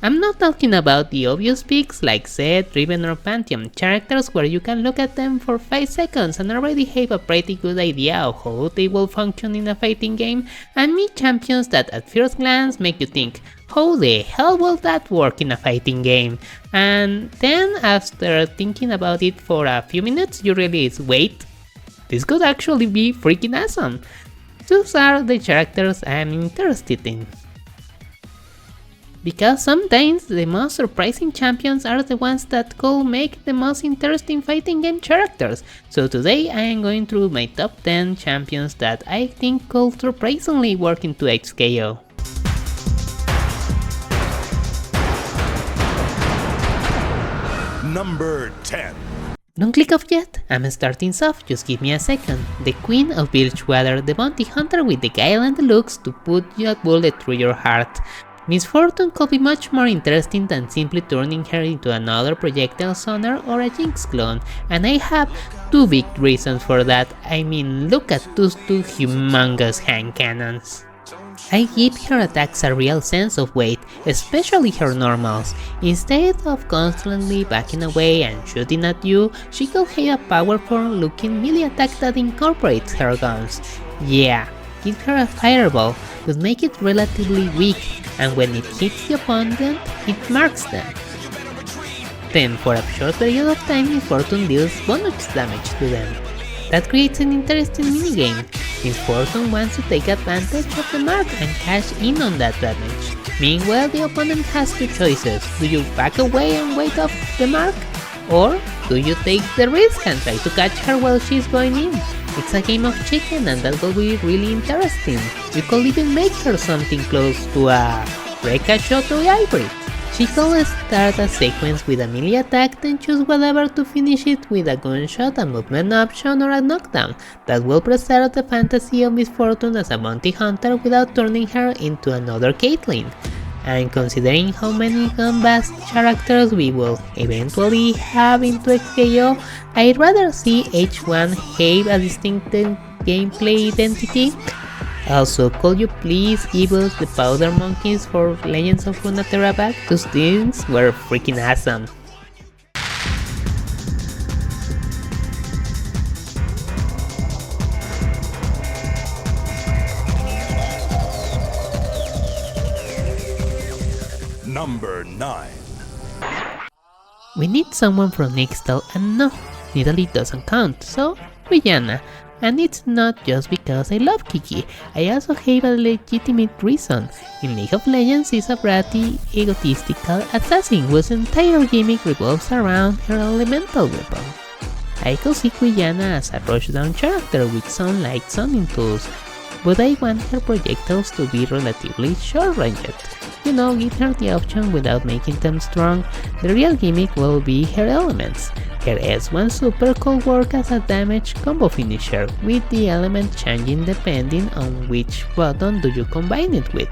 I'm not talking about the obvious picks like Zed, Riven or Pantheon, characters where you can look at them for 5 seconds and already have a pretty good idea of how they will function in a fighting game, and meet champions that at first glance make you think, how the hell will that work in a fighting game? And then after thinking about it for a few minutes you realize, wait, this could actually be freaking awesome. Those are the characters I'm interested in. Because sometimes the most surprising champions are the ones that could make the most interesting fighting game characters. So today I am going through my top 10 champions that I think could surprisingly work into XKO. Number 10. Don't click off yet, I'm starting soft, just give me a second. The Queen of Bilgewater, the bounty hunter with the guile and the looks to put a bullet through your heart. Miss Fortune could be much more interesting than simply turning her into another projectile sonar or a Jinx clone, and I have 2 big reasons for that. I mean, look at those 2 humongous hand cannons. I give her attacks a real sense of weight, especially her normals. Instead of constantly backing away and shooting at you, she could have a powerful looking melee attack that incorporates her guns. Yeah, give her a fireball, would make it relatively weak, and when it hits the opponent, it marks them. Then for a short period of time, Miss Fortune deals bonus damage to them. That creates an interesting minigame. Miss Fortune wants to take advantage of the mark and cash in on that damage. Meanwhile, the opponent has 2 choices. Do you back away and wait off the mark? Or do you take the risk and try to catch her while she's going in? It's a game of chicken and that will be really interesting. You could even make her something close to a Rekka shot to Ivory. She could start a sequence with a melee attack, then choose whatever to finish it with a gunshot, a movement option, or a knockdown. That will preserve the fantasy of Miss Fortune as a bounty hunter without turning her into another Caitlyn. And considering how many gun-based characters we will eventually have into XKO, I'd rather see each one have a distinctive gameplay identity. Also, could you please give us the powder monkeys for Legends of Runeterra back? Those things were freaking awesome. Number 9. We need someone from Nixtal, and no, Nidalee doesn't count, so Qiyana. And it's not just because I love Kiki, I also have a legitimate reason. In League of Legends, she's a bratty, egotistical assassin whose entire gimmick revolves around her elemental weapon. I could see Qiyana as a rushdown character with some light zoning tools, but I want her projectiles to be relatively short-ranged. You know, give her the option without making them strong. The real gimmick will be her elements. Her S1 super could work as a damage combo finisher, with the element changing depending on which button do you combine it with.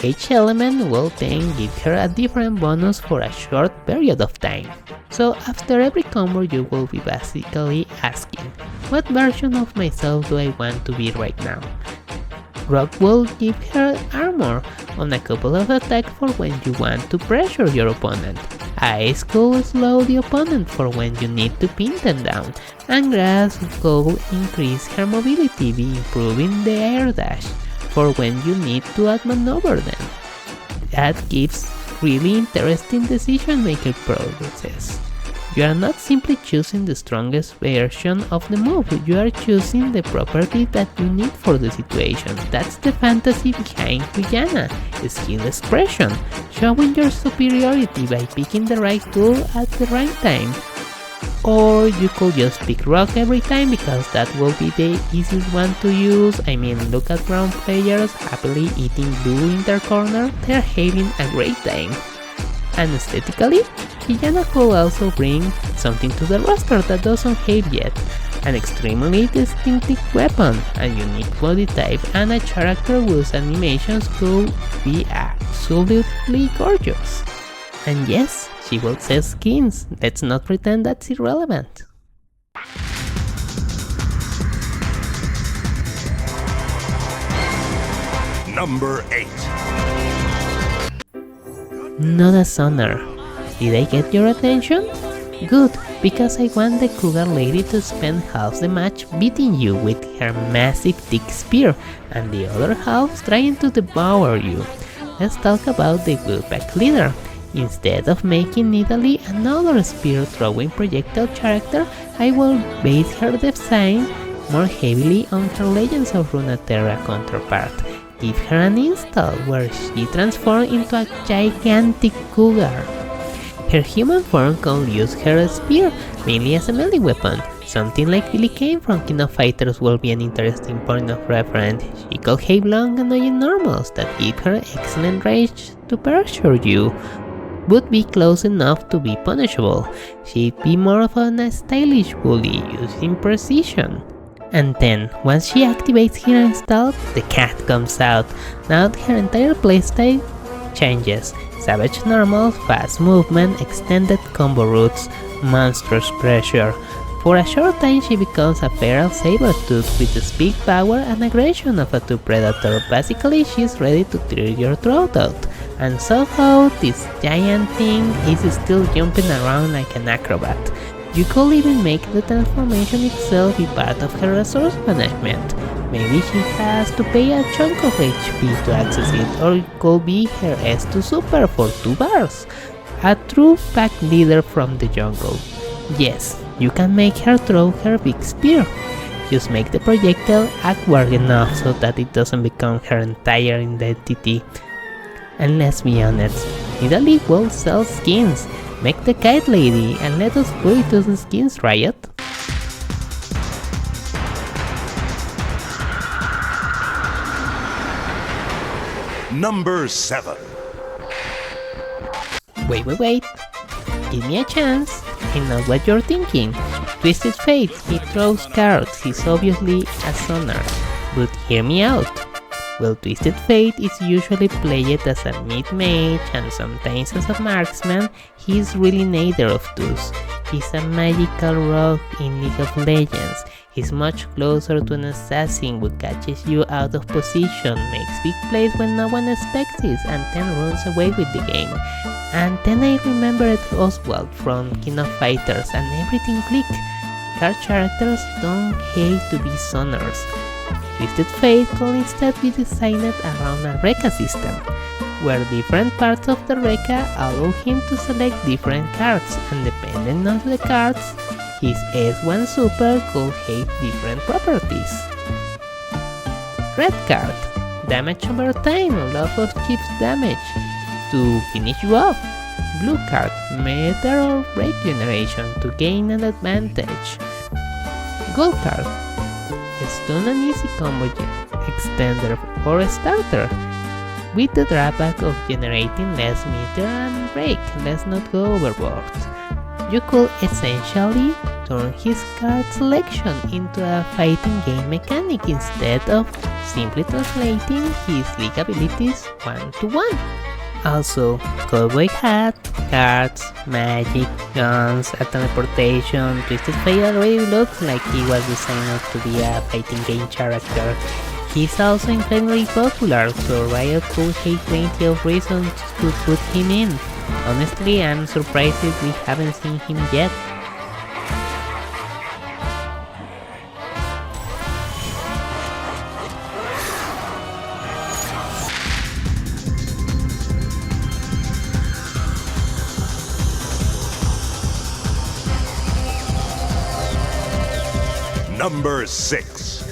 Each element will then give her a different bonus for a short period of time. So after every combo you will be basically asking, what version of myself do I want to be right now? Rock will give her armor on a couple of attacks for when you want to pressure your opponent. Ice will slow the opponent for when you need to pin them down, and Grass will increase her mobility, improving the air dash for when you need to outmaneuver them. That gives really interesting decision making processes. You are not simply choosing the strongest version of the move, you are choosing the property that you need for the situation. That's the fantasy behind Qiyana, skill expression, showing your superiority by picking the right tool at the right time. Or you could just pick Rock every time because that will be the easiest one to use. I mean, look at brown players happily eating blue in their corner, they're having a great time. And aesthetically, Qiyana could also bring something to the roster that doesn't have yet. An extremely distinctive weapon, a unique body type, and a character whose animations could be absolutely gorgeous. And yes, she will sell skins, let's not pretend that's irrelevant. Number 8. not a sonar. Did I get your attention? Good, because I want the cougar lady to spend half the match beating you with her massive thick spear, and the other half trying to devour you. Let's talk about the Wolfpack leader. Instead of making Nidalee another spear-throwing projectile character, I will base her design more heavily on her Legends of Runeterra counterpart. Give her an install where she transforms into a gigantic cougar. Her human form can use her spear mainly as a melee weapon. Something like Billy Kane from King of Fighters will be an interesting point of reference. She could have long annoying normals that give her excellent range to pressure you, would be close enough to be punishable. She'd be more of a stylish bully using precision. And then, once she activates her install, the cat comes out. Now her entire playstyle changes. Savage normals, fast movement, extended combo routes, monstrous pressure. For a short time she becomes a feral saber-tooth with the speed, power and aggression of a true predator. Basically she's ready to tear your throat out. And somehow this giant thing is still jumping around like an acrobat. You could even make the transformation itself be part of her resource management. Maybe she has to pay a chunk of HP to access it, or it could be her S2 super for 2 bars. A true pack leader from the jungle. Yes, you can make her throw her big spear. Just make the projectile awkward enough so that it doesn't become her entire identity. And let's be honest, Nidalee will sell skins. Make the kite lady and let us play those skins, Riot. Number 7. Wait. Give me a chance. I know what you're thinking. Twisted Fate, he throws cards, he's obviously a sonar. But hear me out. Well, Twisted Fate is usually played as a mid-mage and sometimes as a marksman. He's really neither of those. He's a magical rogue in League of Legends. He's much closer to an assassin who catches you out of position, makes big plays when no one expects it, and then runs away with the game. And then I remembered Oswald from King of Fighters and everything clicked. Card characters don't hate to be sonars. Twisted Fate could instead be designed around a Rekka system, where different parts of the Rekka allow him to select different cards, and depending on the cards, his S1 super could have different properties. Red card, damage over time, lot of cheap damage to finish you off. Blue card, meter or break generation to gain an advantage. Gold card, stun and easy combo extender or a starter, with the drawback of generating less meter and break. Let's not go overboard. You could essentially turn his card selection into a fighting game mechanic instead of simply translating his league abilities one-to-one. Also, cowboy hat, cards, magic, guns, a teleportation. Twisted Fate already looks like he was designed to be a fighting game character. He's also incredibly popular, so Riot could have plenty of reasons to put him in. Honestly, I'm surprised we haven't seen him yet. Number 6.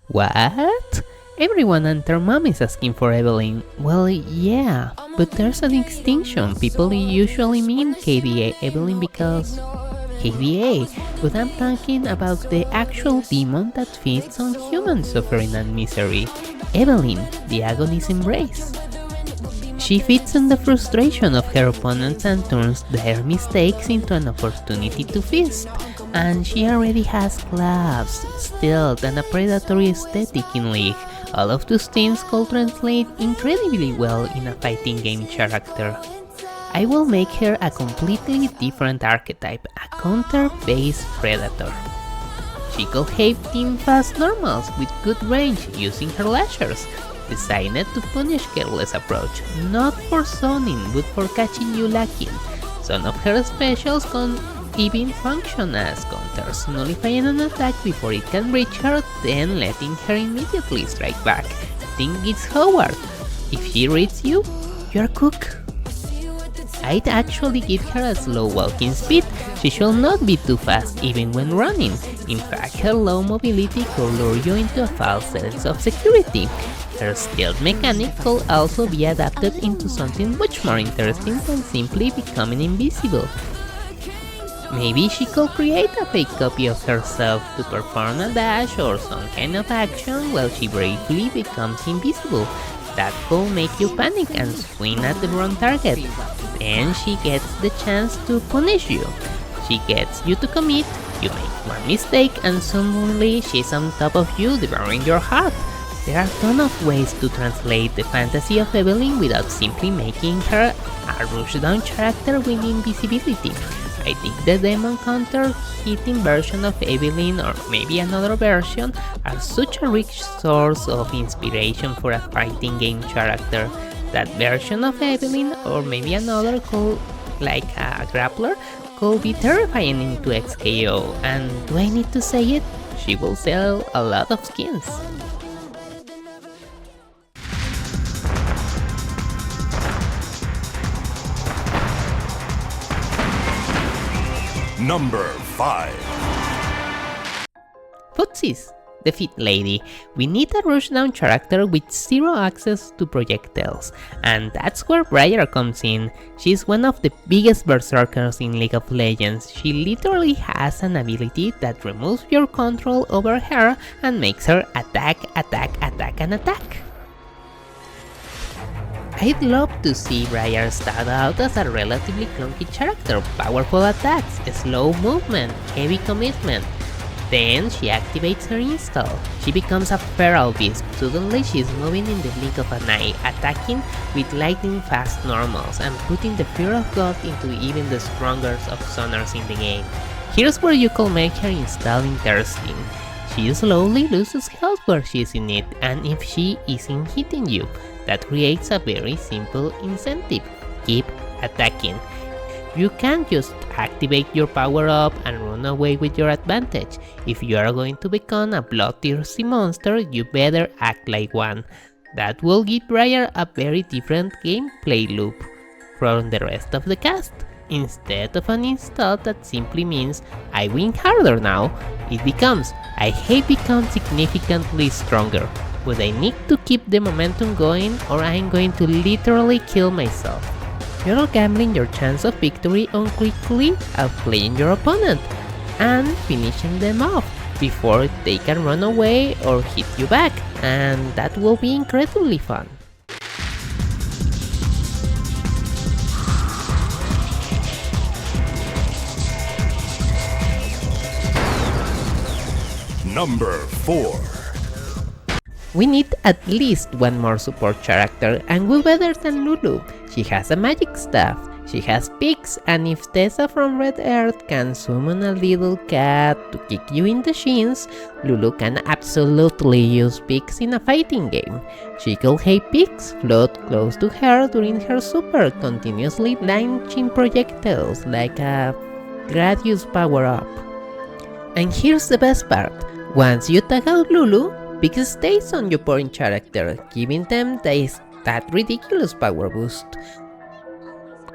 What? Everyone and their mom is asking for Evelynn. Well, yeah, but there's a distinction. People usually mean KDA Evelynn because KDA, but I'm talking about the actual demon that feeds on human suffering and misery. Evelynn, the agony's embrace. She feeds on the frustration of her opponents and turns their mistakes into an opportunity to feast. And she already has claws, stealth, and a predatory aesthetic in League. All of those things could translate incredibly well in a fighting game character. I will make her a completely different archetype, a counter-based predator. She could have team fast normals with good range using her lashers. designed to punish careless approach, not for zoning but for catching you lacking. Some of her specials can even function as counters, nullifying an attack before it can reach her, then letting her immediately strike back. Think it's Howard. If she reads you, you're cooked. I'd actually give her a slow walking speed. She should not be too fast even when running. In fact, her low mobility could lure you into a false sense of security. Her stealth mechanic could also be adapted into something much more interesting than simply becoming invisible. Maybe she could create a fake copy of herself to perform a dash or some kind of action while she bravely becomes invisible. That could make you panic and swing at the wrong target. Then she gets the chance to punish you. She gets you to commit, you make one mistake, and suddenly she's on top of you, devouring your heart. There are a ton of ways to translate the fantasy of Evelynn without simply making her a rushdown character with invisibility. I think the Demon Counter hitting version of Evelynn, or maybe another version, are such a rich source of inspiration for a fighting game character. That version of Evelynn, or maybe another called like a grappler, could be terrifying into XKO, and do I need to say it? She will sell a lot of skins. Number 5. Footsies, the Fit Lady. We need a rushdown character with zero access to projectiles, and that's where Briar comes in. She's one of the biggest berserkers in League of Legends. She literally has an ability that removes your control over her and makes her attack, and attack. I'd love to see Briar start out as a relatively clunky character, powerful attacks, slow movement, heavy commitment. Then she activates her install. She becomes a feral beast. Suddenly she's moving in the blink of an eye, attacking with lightning fast normals and putting the fear of God into even the strongest of zoners in the game. Here's where you can make her install interesting. She slowly loses health where she's in it, and if she isn't hitting you, that creates a very simple incentive: keep attacking. You can't just activate your power up and run away with your advantage. If you are going to become a bloodthirsty monster, you better act like one. That will give Briar a very different gameplay loop from the rest of the cast. Instead of an install that simply means I win harder now, it becomes I have become significantly stronger, but I need to keep the momentum going or I'm going to literally kill myself. You're gambling your chance of victory on quickly outplaying your opponent and finishing them off before they can run away or hit you back, and that will be incredibly fun. Number 4. We need at least one more support character, and who better than Lulu? She has a magic staff, she has pigs, and if Tessa from Red Earth can summon a little cat to kick you in the shins, Lulu can absolutely use pigs in a fighting game. She could have pigs float close to her during her super, continuously launching projectiles like a Gradius power-up. And here's the best part: once you tag out Lulu, Pigs stays on your point character, giving them that ridiculous power boost.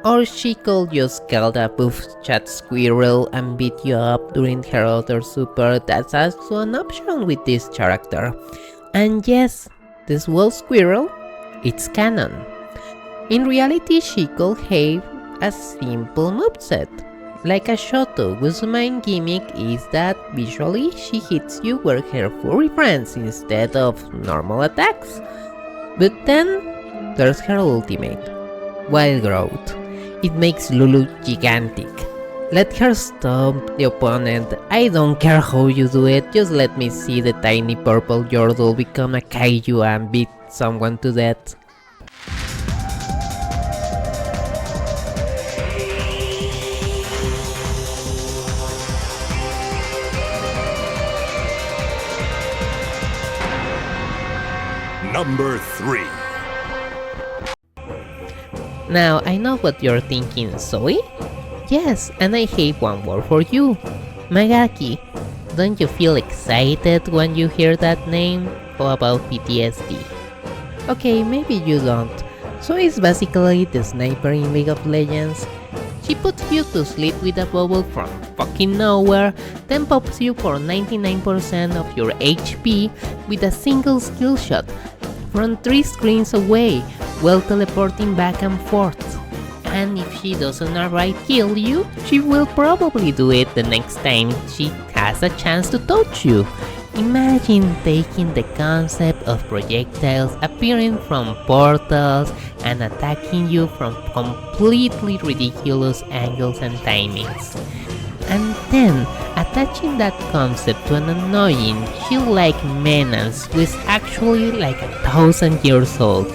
Or she could just kill a buff chat squirrel and beat you up during her other super. That's also an option with this character. And yes, this wolf squirrel, it's canon. In reality, she could have a simple moveset, like a Shoto, whose main gimmick is that visually she hits you where her furry friends instead of normal attacks. But then there's her ultimate, Wild Growth. It makes Lulu gigantic. Let her stomp the opponent. I don't care how you do it, just let me see the tiny purple Yordle become a kaiju and beat someone to death. Number 3. Now I know what you're thinking, Zoe? Yes, and I have one word for you. Magaki. Don't you feel excited when you hear that name? How about PTSD? Okay, maybe you don't. So it's basically the sniper in League of Legends. She puts you to sleep with a bubble from fucking nowhere, then pops you for 99% of your HP with a single skill shot from 3 screens away, while teleporting back and forth. And if she doesn't outright kill you, she will probably do it the next time she has a chance to touch you. Imagine taking the concept of projectiles appearing from portals and attacking you from completely ridiculous angles and timings. And then attaching that concept to an annoying, shield-like menace who is actually like 1,000 years old,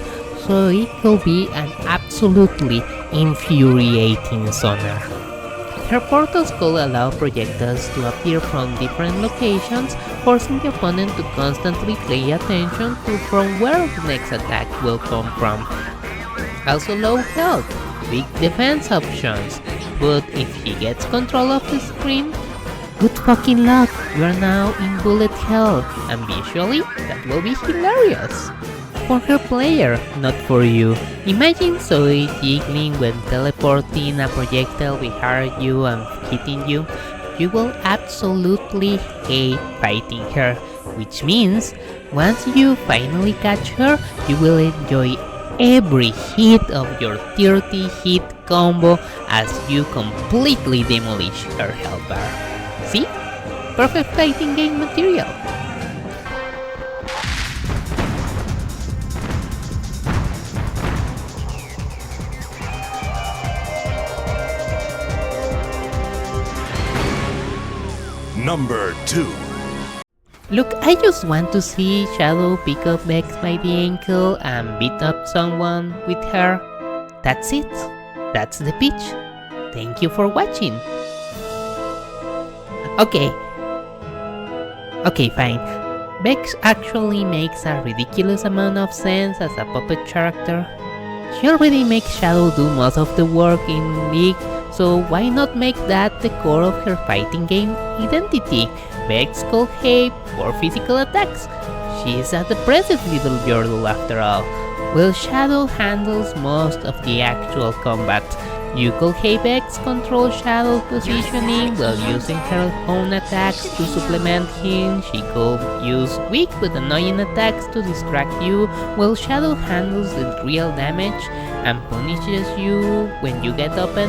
so it could be an absolutely infuriating sonar. Her portals could allow projectiles to appear from different locations, forcing the opponent to constantly pay attention to from where the next attack will come from. Also low health, big defense options, but if he gets control of the screen, good fucking luck, you are now in bullet hell, and visually, that will be hilarious. For her player, not for you. Imagine Zoe jiggling when teleporting a projectile behind you and hitting you. You will absolutely hate fighting her, which means once you finally catch her, you will enjoy every hit of your 30 hit combo as you completely demolish her health bar. See? Perfect fighting game material. Number 2. Look, I just want to see Shadow pick up Vex by the ankle and beat up someone with her. That's it. That's the pitch. Thank you for watching. Okay, fine. Vex actually makes a ridiculous amount of sense as a puppet character. She already makes Shadow do most of the work in League, so why not make that the core of her fighting game identity? Vex could have 4 physical attacks. She's a depressive little girl after all. While Shadow handles most of the actual combat. You could have Vex control Shadow positioning while using her own attacks to supplement him. She could use weak but annoying attacks to distract you, while Shadow handles the real damage and punishes you when you get open.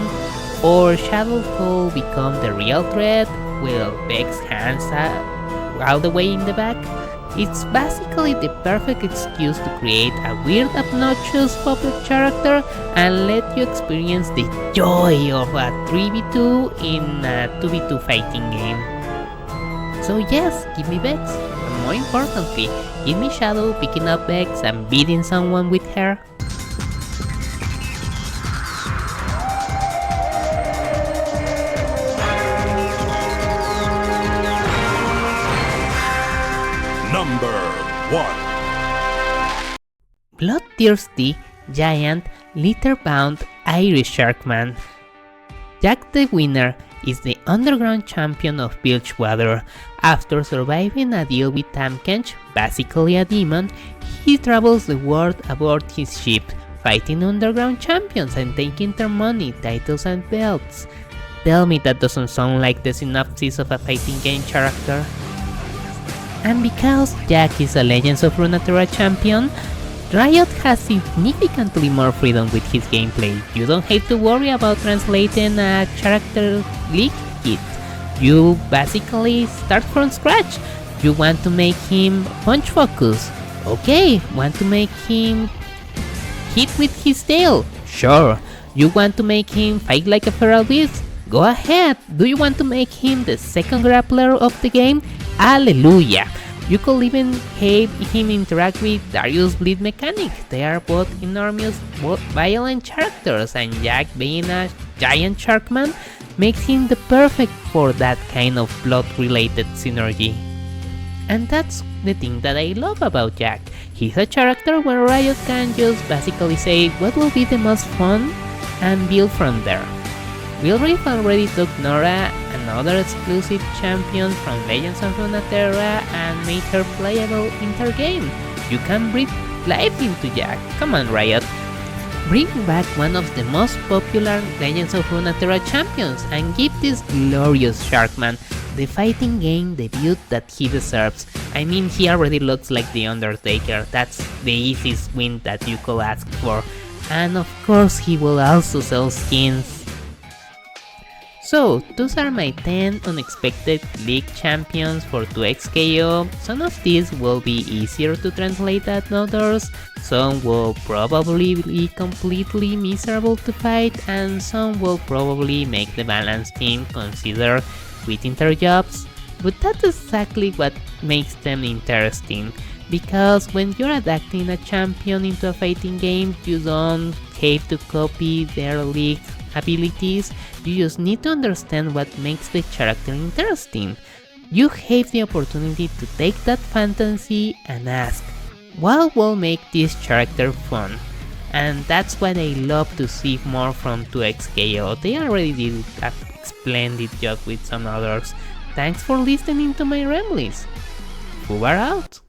Or Shadow could become the real threat, while Vex hands are all the way in the back. It's basically the perfect excuse to create a weird, obnoxious puppet character and let you experience the joy of a 3v2 in a 2v2 fighting game. So yes, give me Vex, and more importantly, give me Shadow picking up Vex and beating someone with her. Number 1. Bloodthirsty, giant, litter-bound Irish Sharkman. Jack the Winner is the underground champion of Bilgewater. After surviving a deal with Tamkench, basically a demon, he travels the world aboard his ship, fighting underground champions and taking their money, titles and belts. Tell me that doesn't sound like the synopsis of a fighting game character. And because Jack is a Legends of Runeterra champion, Riot has significantly more freedom with his gameplay. You don't have to worry about translating a character leak kit. You basically start from scratch. You want to make him punch focus. Okay, want to make him hit with his tail? Sure. You want to make him fight like a feral beast? Go ahead. Do you want to make him the second grappler of the game? Hallelujah! You could even have him interact with Darius Bleed Mechanic. They are both enormous, violent characters, and Jack being a giant sharkman makes him the perfect for that kind of blood-related synergy. And that's the thing that I love about Jack. He's a character where Riot can just basically say what will be the most fun and build from there. Will Reef already took Nora, another exclusive champion from Legends of Runeterra, and made her playable in their game. You can breathe life into Jack. Come on, Riot. Bring back one of the most popular Legends of Runeterra champions and give this glorious Sharkman the fighting game debut that he deserves. I mean, he already looks like the Undertaker. That's the easiest win that you could ask for. And of course, he will also sell skins. So, those are my 10 unexpected League champions for 2xKO. Some of these will be easier to translate than others, some will probably be completely miserable to fight, and some will probably make the balance team consider quitting their jobs. But that's exactly what makes them interesting, because when you're adapting a champion into a fighting game, you don't have to copy their League abilities, you just need to understand what makes the character interesting. You have the opportunity to take that fantasy and ask, what will make this character fun? And that's what I love to see more from 2xKO. They already did a splendid job with some others. Thanks for listening to my ramblings. Fubar out!